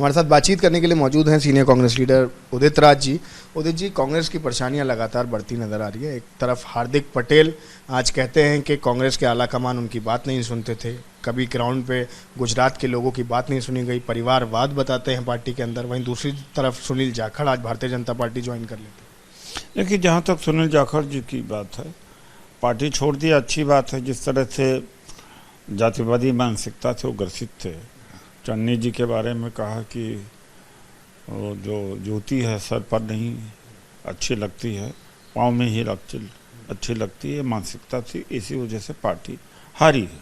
हमारे साथ बातचीत करने के लिए मौजूद हैं सीनियर कांग्रेस लीडर उदित राज जी। उदित जी, कांग्रेस की परेशानियां लगातार बढ़ती नजर आ रही है। एक तरफ हार्दिक पटेल आज कहते हैं कि कांग्रेस के आला कमान उनकी बात नहीं सुनते थे, कभी ग्राउंड पे गुजरात के लोगों की बात नहीं सुनी गई, परिवारवाद बताते हैं पार्टी के अंदर। वहीं दूसरी तरफ सुनील जाखड़ आज भारतीय जनता पार्टी ज्वाइन कर लेते हैं। देखिए, जहाँ तक सुनील जाखड़ जी की बात है, पार्टी छोड़ दी, अच्छी बात है। जिस तरह से जातिवादी मानसिकता से वो ग्रसित थे, चन्नी जी के बारे में कहा कि वो जो जूती है सर पर नहीं अच्छी लगती है, पाँव में ही अच्छी लगती है, मानसिकता थी। इसी वजह से पार्टी हारी है।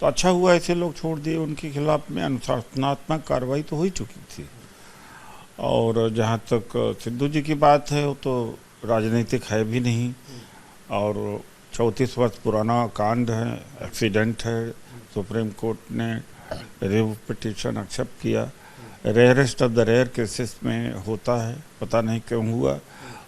तो अच्छा हुआ ऐसे लोग छोड़ दिए। उनके खिलाफ में अनुशासनात्मक कार्रवाई तो हो ही चुकी थी। और जहाँ तक सिद्धू जी की बात है, वो तो राजनीतिक है भी नहीं, और 34 वर्ष पुराना कांड है, एक्सीडेंट है। सुप्रीम कोर्ट ने रिव्यू पिटीशन एक्सेप्ट किया। Rarest of the rare cases में होता है, पता नहीं क्यों हुआ।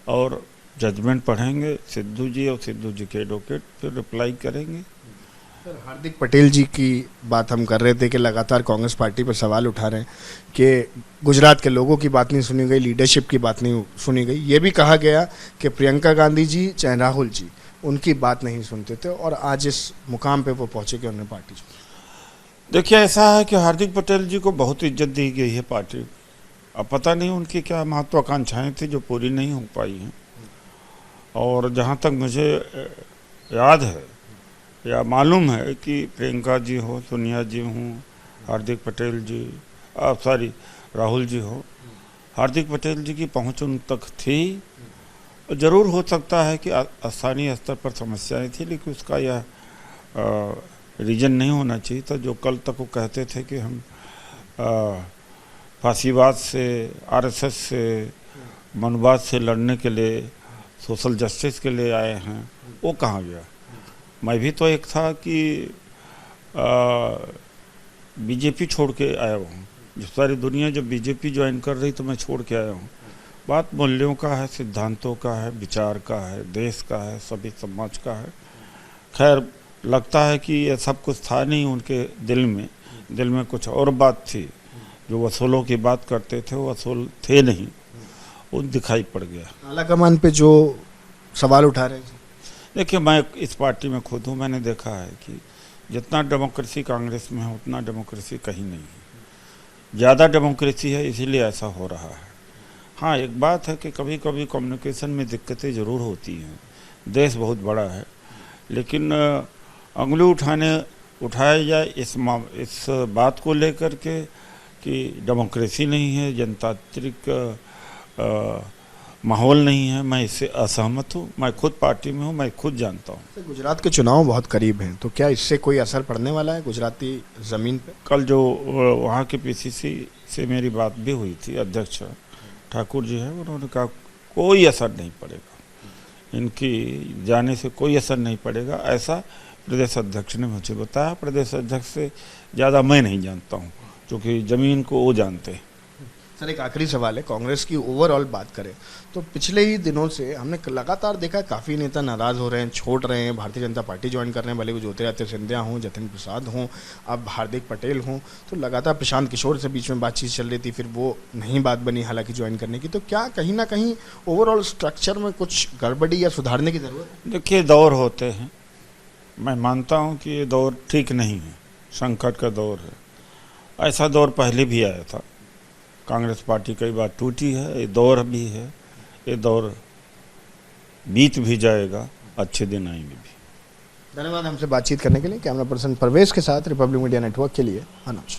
और जजमेंट पढ़ेंगे सिद्धू जी और सिद्धू जी के एडवोकेट, फिर रिप्लाई करेंगे। सर, हार्दिक पटेल जी की बात हम कर रहे थे कि लगातार कांग्रेस पार्टी पर सवाल उठा रहे हैं कि गुजरात के लोगों की बात नहीं सुनी गई, लीडरशिप की बात नहीं सुनी गई। ये भी कहा गया कि प्रियंका गांधी जी चाहे राहुल जी उनकी बात नहीं सुनते थे, और आज इस मुकाम पे वो पहुंचे कि उन्होंने पार्टी छोड़ी। देखिए, ऐसा है कि हार्दिक पटेल जी को बहुत इज्जत दी गई है पार्टी। अब पता नहीं उनकी क्या महत्वाकांक्षाएं थी जो पूरी नहीं हो पाई हैं। और जहाँ तक मुझे याद है या मालूम है कि प्रियंका जी हो, सोनिया जी हों, हार्दिक पटेल जी, राहुल जी हो, हार्दिक पटेल जी की पहुँच उन तक थी। ज़रूर हो सकता है कि स्थानीय स्तर पर समस्याएं थी, लेकिन उसका यह रीजन नहीं होना चाहिए था। जो कल तक वो कहते थे कि हम फांसीवाद से, आरएसएस से, मनुवाद से लड़ने के लिए, सोशल जस्टिस के लिए आए हैं, वो कहाँ गया। मैं भी तो एक था कि बीजेपी छोड़ के आया हूँ। जो सारी दुनिया जब बीजेपी ज्वाइन कर रही तो मैं छोड़ के आया हूँ। बात मूल्यों का है, सिद्धांतों का है, विचार का है, देश का है, सभी समाज का है। खैर, लगता है कि ये सब कुछ था नहीं उनके दिल में कुछ और बात थी। जो वसूलों की बात करते थे वो वसूल थे नहीं, वो दिखाई पड़ गया। आला कमान पे जो सवाल उठा रहे हैं, देखिए, मैं इस पार्टी में खुद हूँ। मैंने देखा है कि जितना डेमोक्रेसी कांग्रेस में है उतना डेमोक्रेसी कहीं नहीं है। ज़्यादा डेमोक्रेसी है, इसीलिए ऐसा हो रहा है। हाँ, एक बात है कि कभी कभी कम्युनिकेशन में दिक्कतें ज़रूर होती हैं। देश बहुत बड़ा है, लेकिन अंगुली उठाया जाए इस बात को लेकर के कि डेमोक्रेसी नहीं है, जनतांत्रिक माहौल नहीं है, मैं इससे असहमत हूँ। मैं खुद पार्टी में हूँ, मैं खुद जानता हूँ। गुजरात के चुनाव बहुत करीब हैं, तो क्या इससे कोई असर पड़ने वाला है गुजराती ज़मीन पे? कल जो वहाँ के पीसीसी से मेरी बात भी हुई थी, अध्यक्ष ठाकुर जी हैं, उन्होंने कहा कोई असर नहीं पड़ेगा, इनकी जाने से कोई असर नहीं पड़ेगा, ऐसा प्रदेश अध्यक्ष ने मुझे बताया। प्रदेश अध्यक्ष से ज़्यादा मैं नहीं जानता हूँ, क्योंकि ज़मीन को वो जानते हैं। सर, एक आखिरी सवाल है, कांग्रेस की ओवरऑल बात करें तो पिछले ही दिनों से हमने लगातार देखा काफ़ी नेता नाराज़ हो रहे हैं, छोड़ रहे हैं, भारतीय जनता पार्टी ज्वाइन कर रहे हैं। भले वो ज्योतिरादित्य सिंधिया हों, जतिन प्रसाद हों, अब हार्दिक पटेल हों, तो लगातार प्रशांत किशोर से बीच में बातचीत चल रही थी, फिर वो नहीं बात बनी हालांकि ज्वाइन करने की। तो क्या कहीं ना कहीं ओवरऑल स्ट्रक्चर में कुछ गड़बड़ी या सुधारने की ज़रूरत है? देखिए, दौर होते हैं। मैं मानता हूँ कि ये दौर ठीक नहीं है, संकट का दौर है। ऐसा दौर पहले भी आया था, कांग्रेस पार्टी कई बार टूटी है। ये दौर भी है, ये दौर बीत भी जाएगा, अच्छे दिन आएंगे भी। धन्यवाद हमसे बातचीत करने के लिए। कैमरा पर्सन परवेश के साथ रिपब्लिक मीडिया नेटवर्क के लिए अनुज।